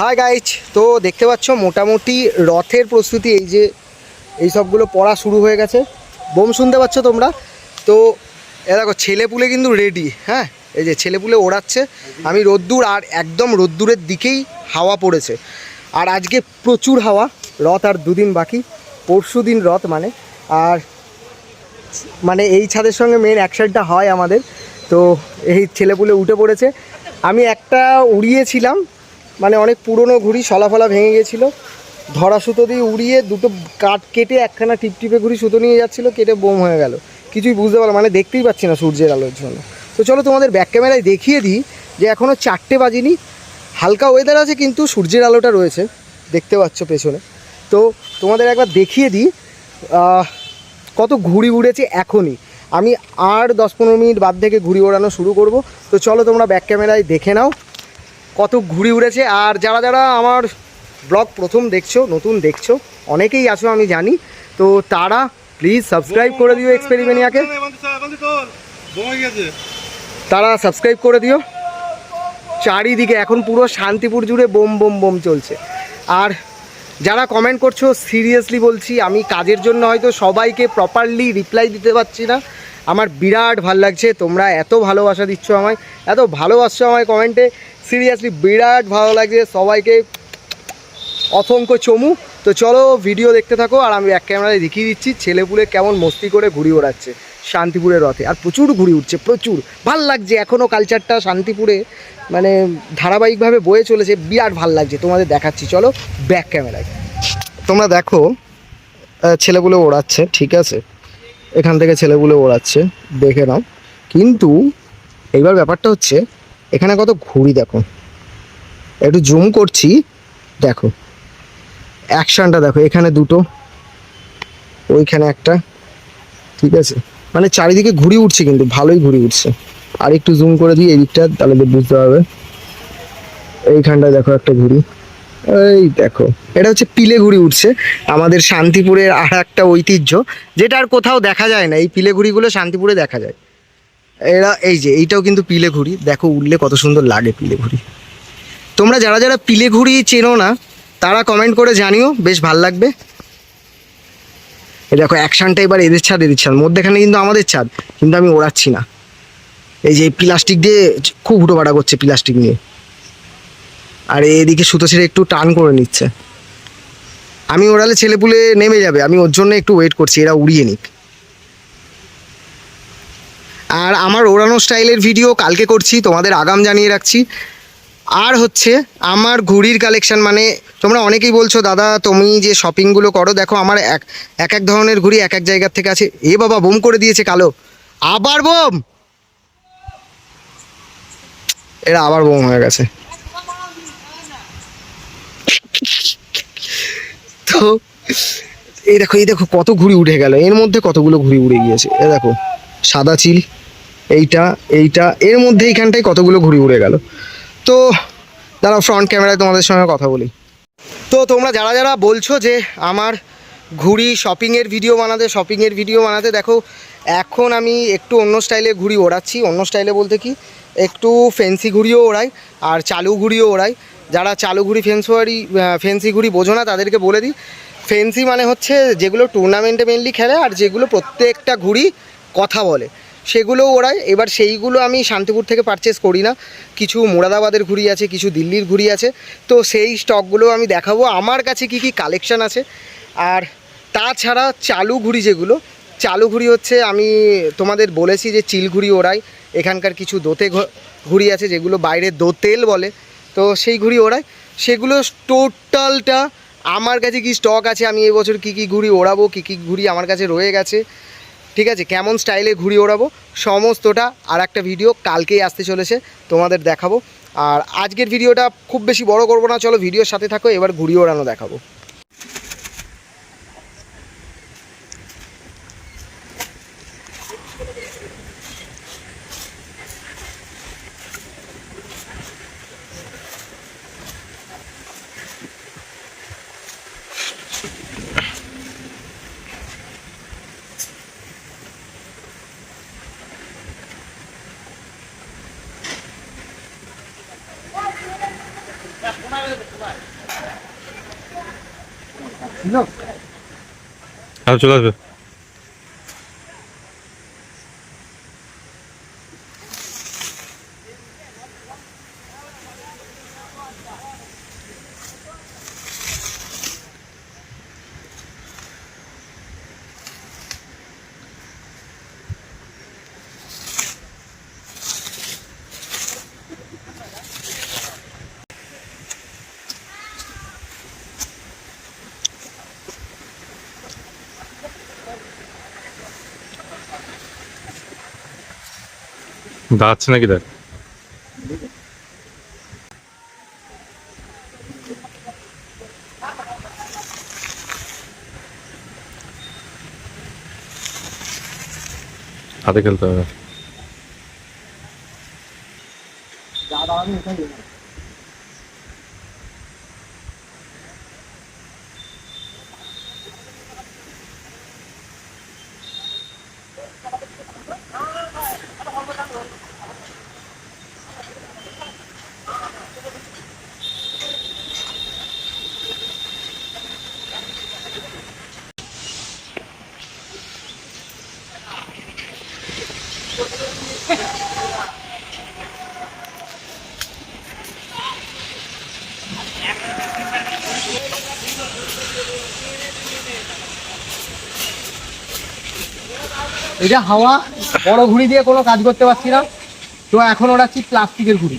Hi guys, তো দেখতে পাচ্ছ মোটামুটি রথের প্রস্তুতি এই সবগুলো পড়া শুরু হয়ে গেছে। বোম শুনতে পাচ্ছ তোমরা? তো এ দেখো ছেলেপুলে কিন্তু রেডি। হ্যাঁ, এই যে ছেলেপুলে ওড়াচ্ছে। আমি রোদ্দুর, আর একদম রোদ্দুরের দিকেই হাওয়া পড়েছে। আর আজকে প্রচুর হাওয়া। রথ আর দুদিন বাকি, পরশু দিন রথ মানে এই ছাদের সঙ্গে মেন অ্যাকশনটা হয় আমাদের। তো এই ছেলেপুলে উঠে পড়েছে। আমি একটা উড়িয়েছিলাম, মানে অনেক পুরনো ঘুড়ি, শলাফলা ভেঙে গেছিলো, ধরা সুতো দিয়ে উড়িয়ে দুটো কাঠ কেটে একখানা টিপটিপে ঘুড়ি সুতো নিয়ে যাচ্ছিলো, কেটে বোম হয়ে গেল। কিছুই বুঝতে পারলাম, মানে দেখতেই পাচ্ছি না সূর্যের আলোর জন্য। তো চলো তোমাদের ব্যাক ক্যামেরায় দেখিয়ে দিই যে এখনও 4টে বাজিনি, হালকা ওয়েদার আছে কিন্তু সূর্যের আলোটা রয়েছে, দেখতে পাচ্ছ পেছনে। তো তোমাদের একবার দেখিয়ে দিই কত ঘুড়ি উড়েছে এখনই। আমি আর 10-15 মিনিট বাদ থেকে ঘুড়ি ওড়ানো শুরু করব। তো চলো তোমরা ব্যাক ক্যামেরায় দেখে নাও কত ঘুড়ি উড়েছে। আর যারা যারা আমার ব্লগ প্রথম দেখছো, নতুন দেখছো, অনেকেই আছো আমি জানি, তো তারা প্লিজ সাবস্ক্রাইব করে দিও এক্সপেরিমেনিয়াকে। তারা সাবস্ক্রাইব করে দিও। চারিদিকে এখন পুরো শান্তিপুর জুড়ে বোম বোম বোম চলছে। আর যারা কমেন্ট করছো, সিরিয়াসলি বলছি, আমি কাজের জন্য হয়তো সবাইকে প্রপারলি রিপ্লাই দিতে পারছি না। আমার বিরাট ভাল লাগছে, তোমরা এত ভালোবাসা দিচ্ছ আমায়, এত ভালোবাসছো আমায় কমেন্টে। সিরিয়াসলি বিরাট ভালো লাগছে, সবাইকে অসংখ্য চমু। তো চলো ভিডিও দেখতে থাকো, আর আমি এক ক্যামেরায় দেখিয়ে দিচ্ছি ছেলেপুলে কেমন মস্তি করে ঘুড়ি ওড়াচ্ছে শান্তিপুরের রথে। আর প্রচুর ঘুড়ি উঠছে, প্রচুর ভাল লাগছে। এখনও কালচারটা শান্তিপুরে মানে ধারাবাহিকভাবে বয়ে চলেছে, বিরাট ভাল লাগছে। তোমাদের দেখাচ্ছি, চলো ব্যাক ক্যামেরায়। তোমরা দেখো ছেলেপুলে ওড়াচ্ছে, ঠিক আছে, এখান থেকে ছেলেপুলে ওড়াচ্ছে, দেখে নাও। কিন্তু এইবার ব্যাপারটা হচ্ছে এখানে কত ঘুড়ি দেখো, একটু জুম করছি, দেখো অ্যাকশনটা দেখো। এখানে দুটো, ওইখানে একটা, ঠিক আছে, মানে চারিদিকে ঘুড়ি উঠছে, কিন্তু ভালোই ঘুড়ি উঠছে। আর একটু জুম করে দিই এদিকটা, তাহলে বুঝতে পারবে। এইখানটায় দেখো একটা ঘুড়ি, এই দেখো, এটা হচ্ছে পিলে ঘুড়ি উঠছে। আমাদের শান্তিপুরের আর একটা ঐতিহ্য, যেটা আর কোথাও দেখা যায় না। এই পিলে ঘুড়িগুলো শান্তিপুরে দেখা যায়। এই যে এইটাও কিন্তু পিলে ঘুড়ি, দেখো উঠলে কত সুন্দর লাগে পিলে ঘুড়ি। তোমরা যারা যারা পিলে ঘুড়ি চেনো না, তারা কমেন্ট করে জানিও, বেশ ভাল লাগবে। এই দেখো অ্যাকশনটা এবার এদের ছাদ, মধ্যেখানে কিন্তু আমাদের ছাদ, কিন্তু আমি ওড়াচ্ছি না। এই যে প্লাস্টিক দিয়ে খুব হুটোপাটা করছে, প্লাস্টিক নিয়ে। আর এদিকে সুতো ছেড়ে একটু টান করে নিচ্ছে। আমি ওড়ালে ছেলেপুলে নেমে যাবে, আমি ওর জন্য একটু ওয়েট করছি, এরা উড়িয়ে নিক। আর আমার ওড়ানো স্টাইলের ভিডিও কালকে করছি, তোমাদের আগাম জানিয়ে রাখছি। আর হচ্ছে আমার ঘুড়ির কালেকশান, মানে তোমরা অনেকেই বলছো দাদা তুমি যে শপিংগুলো করো, দেখো আমার এক এক ধরনের ঘুড়ি এক এক জায়গার থেকে আছে। এ বাবা, বোম করে দিয়েছে কালো, আবার বোম, এরা আবার বোম হয়ে গেছে। তো এই দেখো কত ঘুড়ি উঠে গেল, এর মধ্যে কতগুলো ঘুড়ি উড়ে গিয়েছে। এ দেখো সাদা চিল, এইটা এর মধ্যে এইখানটায় কতগুলো ঘুড়ি উড়ে গেল। তো দাঁড়াও ফ্রন্ট ক্যামেরায় তোমাদের সঙ্গে কথা বলি। তো তোমরা যারা যারা বলছো যে আমার ঘুড়ি শপিংয়ের ভিডিও বানাতে, দেখো এখন আমি একটু অন্য স্টাইলে ঘুড়ি ওড়াচ্ছি। অন্য স্টাইলে বলতে কি, একটু ফেন্সি ঘুড়িও ওড়াই আর চালু ঘুড়িও ওড়াই। যারা চালু ঘুড়ি ফেন্সি ঘুড়ি বোঝো না, তাদেরকে বলে দিই, ফেন্সি মানে হচ্ছে যেগুলো টুর্নামেন্টে মেনলি খেলে, আর যেগুলো প্রত্যেকটা ঘুড়ি কথা বলে, সেগুলো ওড়াই। এবার সেইগুলো আমি শান্তিপুর থেকে পারচেস করি না, কিছু মুরাদাবাদের ঘুড়ি আছে, কিছু দিল্লির ঘুড়ি আছে। তো সেই স্টকগুলো আমি দেখাবো আমার কাছে কি কি কালেকশান আছে। আর তাছাড়া চালু ঘুড়ি হচ্ছে, আমি তোমাদের বলেছি যে চিল ঘুড়ি ওড়াই। এখানকার কিছু দোতে ঘুড়ি আছে যেগুলো বাইরে দোতেল বলে, তো সেই ঘুড়ি ওড়াই। সেগুলো টোটালটা আমার কাছে কি স্টক আছে, আমি এবছর কী কী ঘুড়ি ওড়াবো, কী কী ঘুড়ি আমার কাছে রয়ে গেছে, ঠিক আছে, কেমন স্টাইলে ঘুড়ি ওড়াবো, সমস্তটা আর একটা ভিডিও কালকেই আসতে চলেছে, তোমাদের দেখাবো। আর আজকের ভিডিওটা খুব বেশি বড় করবো না, চলো ভিডিওর সাথে থাকো, এবার ঘুড়ি ওড়ানো দেখাবো। আর চলে আসবে। দাঁড়াচ্ছে নাকি দেখ। হাতে খেলতে হবে। এটা হাওয়া, বড় ঘুড়ি দিয়ে কোনো কাজ করতে পারছি না, তো এখন ওড়াচ্ছি প্লাস্টিকের ঘুড়ি।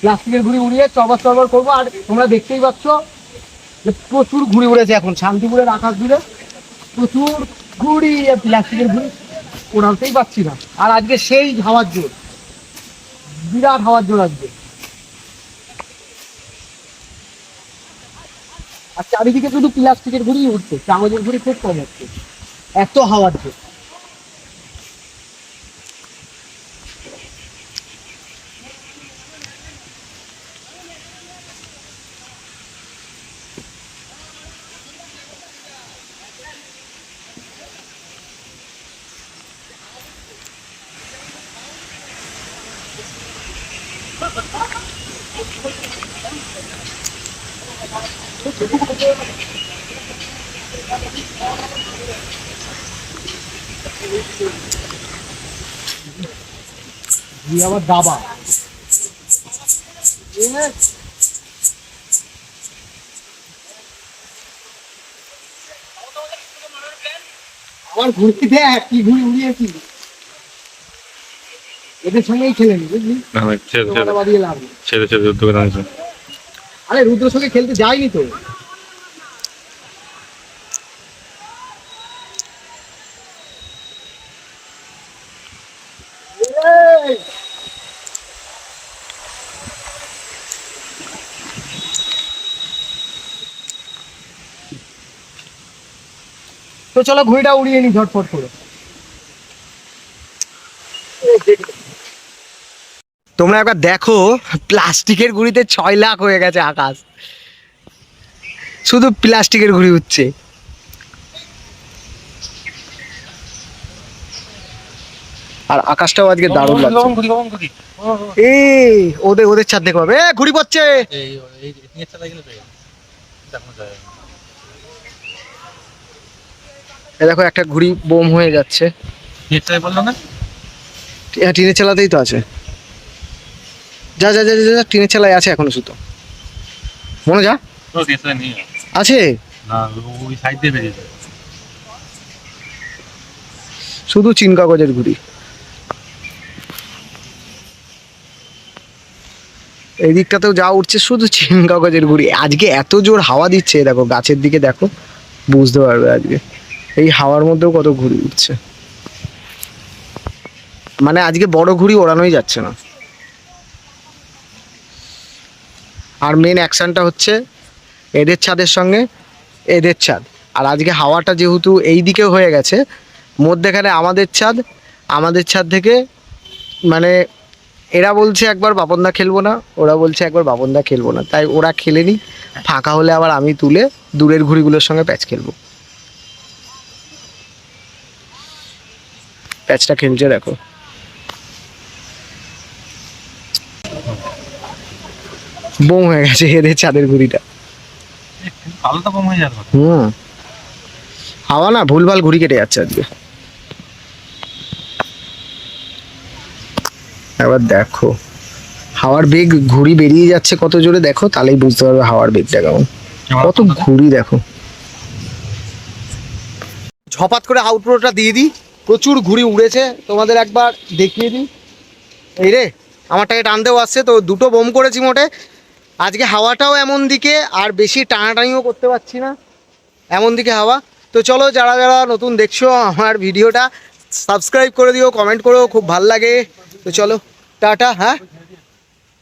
প্লাস্টিকের ঘুড়ি উড়িয়ে চবর চবর করবো। আর তোমরা দেখতেই পাচ্ছ যে প্রচুর ঘুড়ি উড়েছে এখন শান্তিপুরের আকাশ জুড়ে, প্রচুর ঘুড়ি। প্লাস্টিকের ঘুড়ি ওড়াতেই পারছি না। আর আজকে সেই হাওয়ার জোর, বিরাট হাওয়ার জোর আজকে। আর চারিদিকে শুধু প্লাস্টিকের ঘুড়ি উঠছে, কাগজের ঘুড়ি খুব কম হচ্ছে, এত হাওয়ার জোর। আবার দাবা আমার ঘুরতে দেখ কি ঘুড়ি উড়িয়েছি, এদের সঙ্গেই খেলে নি বুঝলি। আরে রুদ্রের সঙ্গে খেলতে যাইনি তো। তো চলো ঘুড়িটা উড়িয়ে নি ঝটফট করে। তোমরা একবার দেখো প্লাস্টিকের ঘুড়িতে 6 লাখ হয়ে গেছে আকাশ, শুধু প্লাস্টিকের ঘুড়ি উঠছে। আর আকাশটাও আজকে দারুণ লাগছে। এই ওদের ছাদ দেখো, ঘুড়ি পড়ছে। দেখো একটা ঘুড়ি বোম হয়ে যাচ্ছে। টিনের চালাতেই তো আছে, যা যা যা যা টিনের চালায় আছে এখনো শুধু। মনে যা আছে শুধু চিন কাগজের ঘুড়ি। এই দিকটাতেও যা উঠছে শুধু চিন কাগজের ঘুড়ি। আজকে এত জোর হাওয়া দিচ্ছে, দেখো গাছের দিকে দেখো, বুঝতে পারবে আজকে এই হাওয়ার মধ্যেও কত ঘুড়ি উঠছে। মানে আজকে বড় ঘুড়ি ওড়ানোই যাচ্ছে না। আর মেন অ্যাকশনটা হচ্ছে এদের ছাদের সঙ্গে এদের ছাদ। আর আজকে হাওয়াটা যেহেতু এই দিকে হয়ে গেছে, মধ্যেখানে আমাদের ছাদ থেকে মানে এরা বলছে একবার বাপনদা খেলবো না, ওরা বলছে একবার বাপনদা খেলবো না, তাই ওরা খেলে নি। ফাঁকা হলে আবার আমি তুলে দূরের ঘুড়িগুলোর সঙ্গে প্যাচ খেলবো। প্যাচটা খেলছে দেখো। বোম হয়ে গেছে এদের ছাদের ঘুড়িটা। কালো তো কম হয়ে যাবে। হাওয়া না ভুলভাল ঘুড়ি কেটে যাচ্ছে আজকে। এবার দেখো হাওয়ার বেগ, ঘুড়ি বেরিয়ে যাচ্ছে কত জোরে দেখো, তাহলেই বুঝতে পারবে হাওয়ার বেগটা কেমন। কত ঘুড়ি দেখো। ঝপাত করে আউটরোটা দিয়ে দিই, প্রচুর ঘুড়ি উড়েছে, তোমাদের একবার দেখিয়ে দিই। এই রে আমারটাকে টানতেও আসছে, তো দুটো বোম করেছি মোটে। আজকে হাওয়াটাও এমন দিকে, আর বেশি টানাটানিও করতে পারছি না, এমন দিকে হাওয়া। তো চলো যারা যারা নতুন দেখছো আমার ভিডিওটা সাবস্ক্রাইব করে দিও, কমেন্ট করো, খুব ভাল লাগে। তো চলো টাটা। হ্যাঁ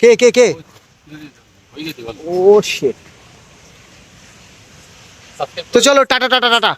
কে কে কে ও শিট। তো চলো টাটা টাটা টাটা।